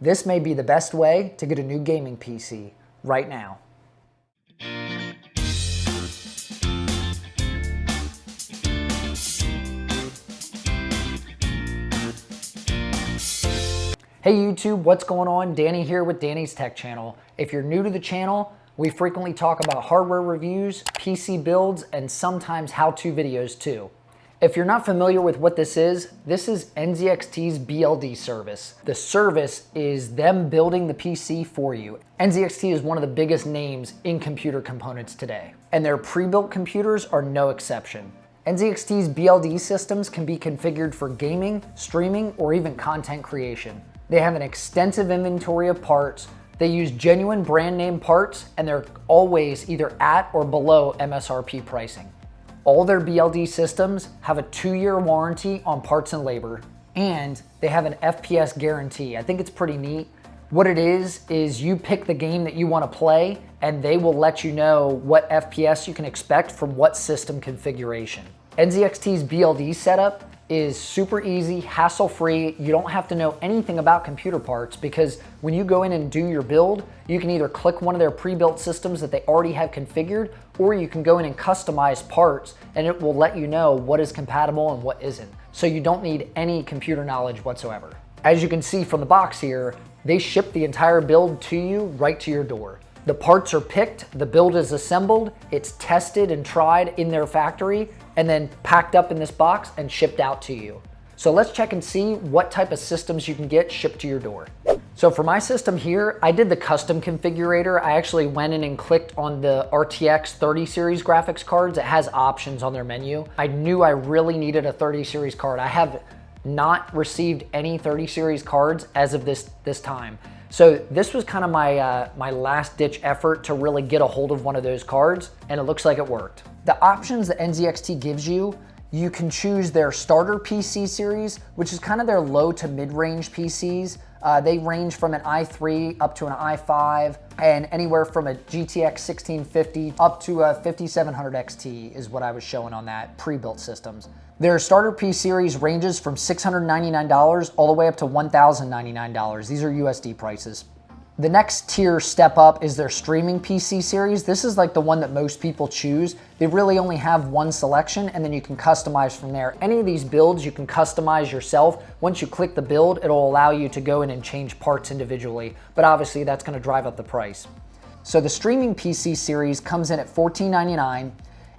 this may be the best way to get a new gaming PC right now. Hey YouTube, what's going on? Danny here with Danny's Tech Channel. If you're new to the channel, we frequently talk about hardware reviews, PC builds, and sometimes how-to videos too. If you're not familiar with what this is NZXT's BLD service. The service is them building the PC for you. NZXT is one of the biggest names in computer components today, and their pre-built computers are no exception. NZXT's BLD systems can be configured for gaming, streaming, or even content creation. They have an extensive inventory of parts. They use genuine brand name parts, and they're always either at or below MSRP pricing. All their BLD systems have a 2-year warranty on parts and labor, and they have an FPS guarantee. I think it's pretty neat. What it is you pick the game that you want to play, and they will let you know what FPS you can expect from what system configuration. NZXT's BLD setup is super easy, hassle-free. You don't have to know anything about computer parts, because when you go in and do your build, you can either click one of their pre-built systems that they already have configured, or you can go in and customize parts, and it will let you know what is compatible and what isn't. So you don't need any computer knowledge whatsoever. As you can see from the box here, they ship the entire build to you right to your door. The parts are picked, the build is assembled, it's tested and tried in their factory, and then packed up in this box and shipped out to you. So let's check and see what type of systems you can get shipped to your door. So for my system here, I did the custom configurator. I actually went in and clicked on the RTX 30 series graphics cards. It has options on their menu. I knew I really needed a 30 series card. I have not received any 30 series cards as of this time. So this was kind of my last ditch effort to really get a hold of one of those cards, and it looks like it worked. The options that NZXT gives you, you can choose their starter PC series, which is kind of their low to mid-range PCs. They range from an i3 up to an i5, and anywhere from a GTX 1650 up to a 5700 XT is what I was showing on that pre-built systems. Their starter P series ranges from $699 all the way up to $1,099. These are USD prices. The next tier step up is their streaming PC series. This is like the one that most people choose. They really only have one selection, and then you can customize from there. Any of these builds you can customize yourself. Once you click the build, it'll allow you to go in and change parts individually, but obviously that's gonna drive up the price. So the streaming PC series comes in at $1499.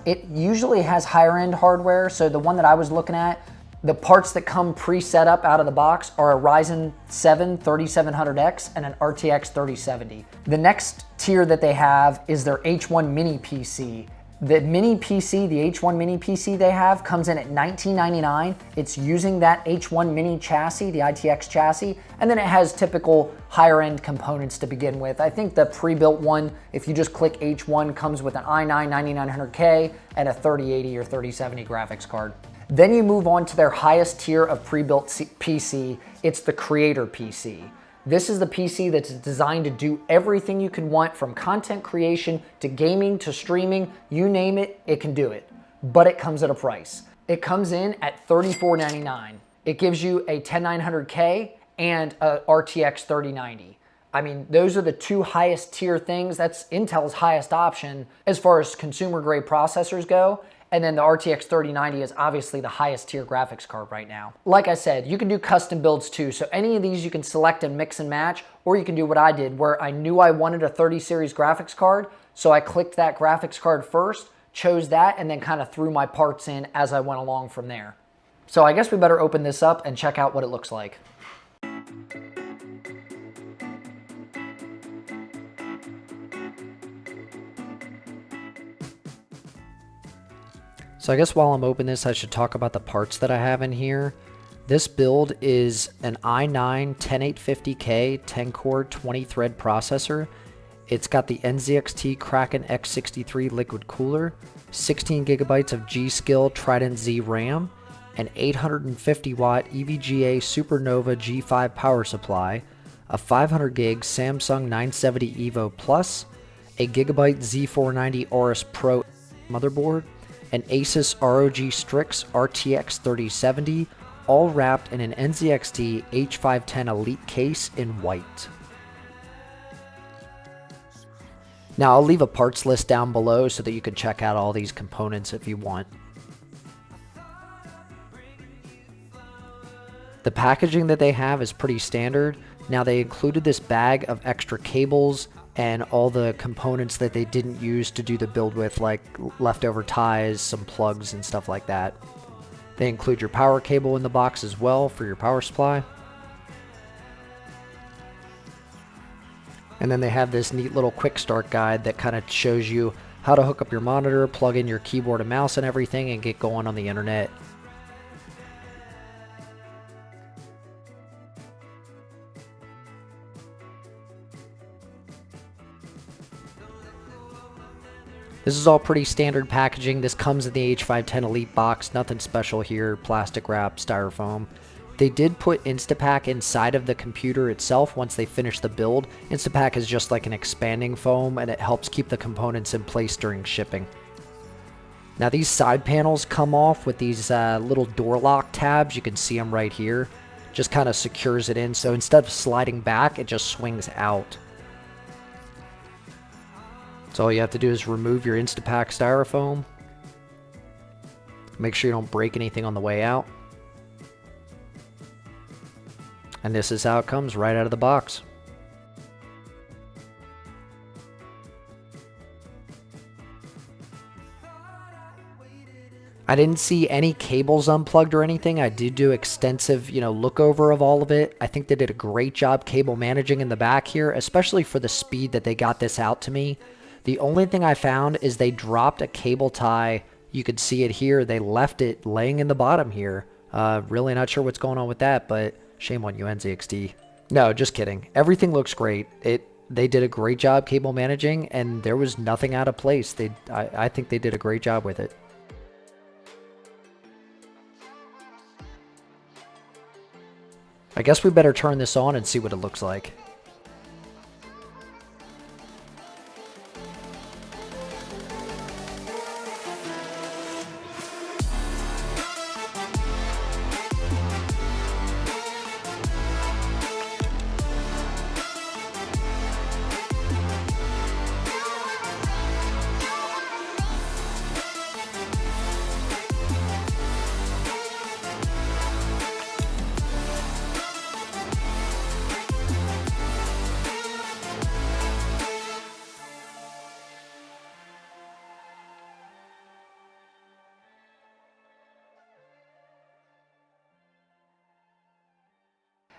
It usually has higher end hardware, so the one that I was looking at, the parts that come pre-set up out of the box are a Ryzen 7 3700X and an RTX 3070. The next tier that they have is their H1 Mini PC. The Mini PC, the H1 Mini PC they have, comes in at $1999. It's using that H1 Mini chassis, the ITX chassis, and then it has typical higher end components to begin with. I think the pre-built one, if you just click H1, comes with an i9 9900K and a 3080 or 3070 graphics card. Then you move on to their highest tier of pre-built PC. It's the Creator PC. This is the PC that's designed to do everything you can want, from content creation to gaming to streaming, you name it, it can do it. But it comes at a price. It comes in at $3499. It gives you a 10900K and a RTX 3090. I mean, those are the two highest tier things. That's Intel's highest option as far as consumer grade processors go. And then the RTX 3090 is obviously the highest tier graphics card right now. Like I said, you can do custom builds too. So any of these you can select and mix and match, or you can do what I did, where I knew I wanted a 30 series graphics card. So I clicked that graphics card first, chose that, and then kind of threw my parts in as I went along from there. So I guess we better open this up and check out what it looks like. So I guess while I'm opening this, I should talk about the parts that I have in here. This build is an i9 10850K 10-core 20-thread processor. It's got the NZXT Kracken X63 liquid cooler, 16 gigabytes of G.Skill Trident Z RAM, an 850 watt EVGA Supernova G5 power supply, a 500 gig Samsung 970 Evo Plus, a Gigabyte Z490 Aorus Pro motherboard, an Asus ROG STrix RTX 3070, all wrapped in an NZXT H510 Elite case in white. Now I'll leave a parts list down below so that you can check out all these components if you want. The packaging that they have is pretty standard. Now they included this bag of extra cables and all the components that they didn't use to do the build with, like leftover ties, some plugs and stuff like that. They include your power cable in the box as well for your power supply. And then they have this neat little quick start guide that kind of shows you how to hook up your monitor, plug in your keyboard and mouse and everything, and get going on the internet. This is all pretty standard packaging. This comes in the H510 Elite box, nothing special here, plastic wrap, styrofoam. They did put Instapak inside of the computer itself once they finished the build. Instapak is just like an expanding foam and it helps keep the components in place during shipping. Now these side panels come off with these little door lock tabs. You can see them right here. Just kind of secures it in, so instead of sliding back, it just swings out. So all you have to do is remove your Instapak styrofoam. Make sure you don't break anything on the way out. And this is how it comes right out of the box. I didn't see any cables unplugged or anything. I did do extensive, look over of all of it. I think they did a great job cable managing in the back here, especially for the speed that they got this out to me. The only thing I found is they dropped a cable tie. You could see it here. They left it laying in the bottom here. Really not sure what's going on with that, but shame on you, NZXT. No, just kidding. Everything looks great. They did a great job cable managing, and there was nothing out of place. I think they did a great job with it. I guess we better turn this on and see what it looks like.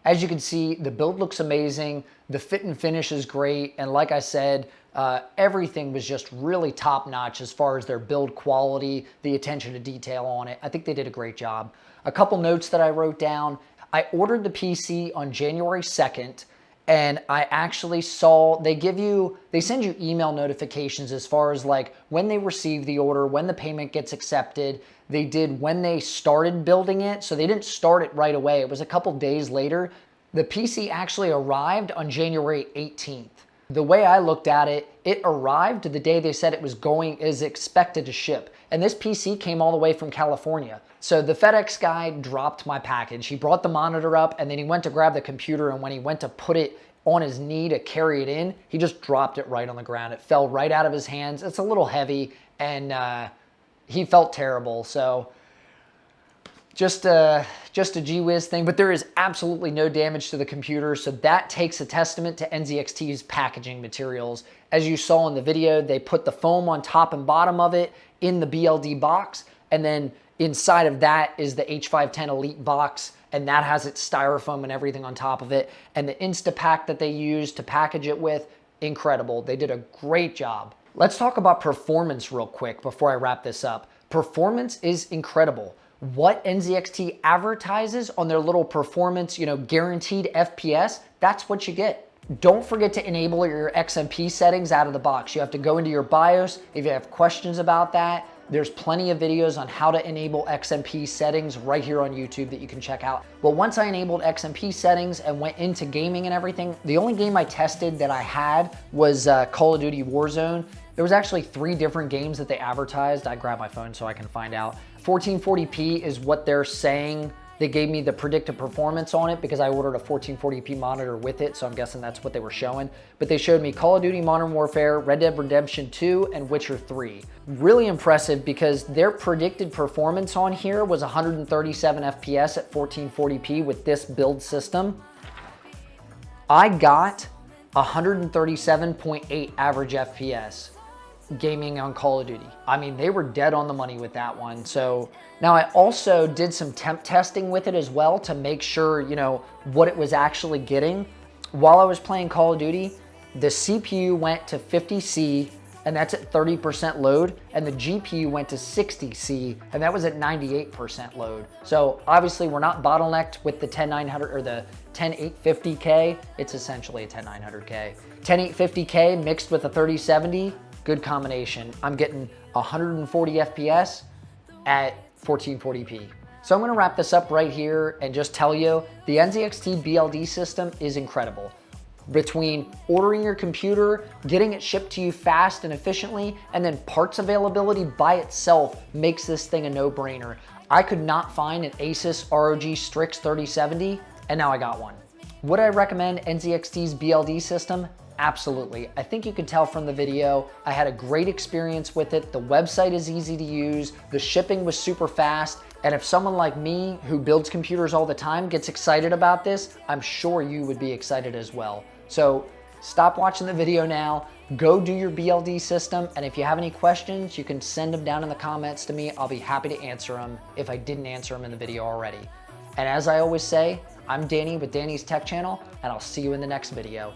As you can see, the build looks amazing, the fit and finish is great, and like I said, everything was just really top-notch as far as their build quality, the attention to detail on it. I think they did a great job. A couple notes that I wrote down. I ordered the PC on January 2nd, and I actually saw they send you email notifications as far as like when they receive the order, when the payment gets accepted. They did when they started building it, so they didn't start it right away. It was a couple days later. The PC actually arrived on January 18th. The way I looked at it, it arrived the day they said it is expected to ship. And this PC came all the way from California. So the FedEx guy dropped my package. He brought the monitor up and then he went to grab the computer, and when he went to put it on his knee to carry it in, he just dropped it right on the ground. It fell right out of his hands. It's a little heavy, and he felt terrible. So just a gee whiz thing, but there is absolutely no damage to the computer. So that takes a testament to NZXT's packaging materials. As you saw in the video, they put the foam on top and bottom of it in the BLD box. And then inside of that is the H510 Elite box. And that has its styrofoam and everything on top of it. And the Instapak that they used to package it with, incredible. They did a great job. Let's talk about performance real quick before I wrap this up. Performance is incredible. What NZXT advertises on their little performance, guaranteed FPS, that's what you get. Don't forget to enable your XMP settings out of the box. You have to go into your BIOS. If you have questions about that, there's plenty of videos on how to enable XMP settings right here on YouTube that you can check out. But once I enabled XMP settings and went into gaming and everything, the only game I tested that I had was Call of Duty Warzone. There was actually 3 different games that they advertised. I grabbed my phone so I can find out. 1440p is what they're saying They gave me the predicted performance on it because I ordered a 1440p monitor with it, so I'm guessing that's what they were showing. But they showed me Call of Duty Modern Warfare, Red Dead Redemption 2, and Witcher 3. Really impressive because their predicted performance on here was 137 FPS at 1440p with this build system. I got 137.8 average FPS gaming on Call of Duty. I mean, they were dead on the money with that one. So now I also did some temp testing with it as well to make sure, you know, what it was actually getting. While I was playing Call of Duty, the CPU went to 50C, and that's at 30% load, and the GPU went to 60C, and that was at 98% load. So obviously we're not bottlenecked with the 10900 or the 10850K. It's essentially a 10900K. 10850K mixed with a 3070, good combination. I'm getting 140 FPS at 1440p. So I'm gonna wrap this up right here and just tell you, the NZXT BLD system is incredible. Between ordering your computer, getting it shipped to you fast and efficiently, and then parts availability by itself makes this thing a no-brainer. I could not find an Asus ROG STrix 3070, and now I got one. Would I recommend NZXT's BLD system? Absolutely. I think you could tell from the video, I had a great experience with it. The website is easy to use, the shipping was super fast, and if someone like me who builds computers all the time gets excited about this, I'm sure you would be excited as well. So stop watching the video now, go do your BLD system, and if you have any questions, you can send them down in the comments to me. I'll be happy to answer them if I didn't answer them in the video already. And as I always say, I'm Danny with Danny's Tech Channel, and I'll see you in the next video.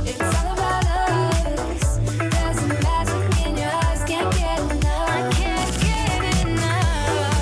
It's all about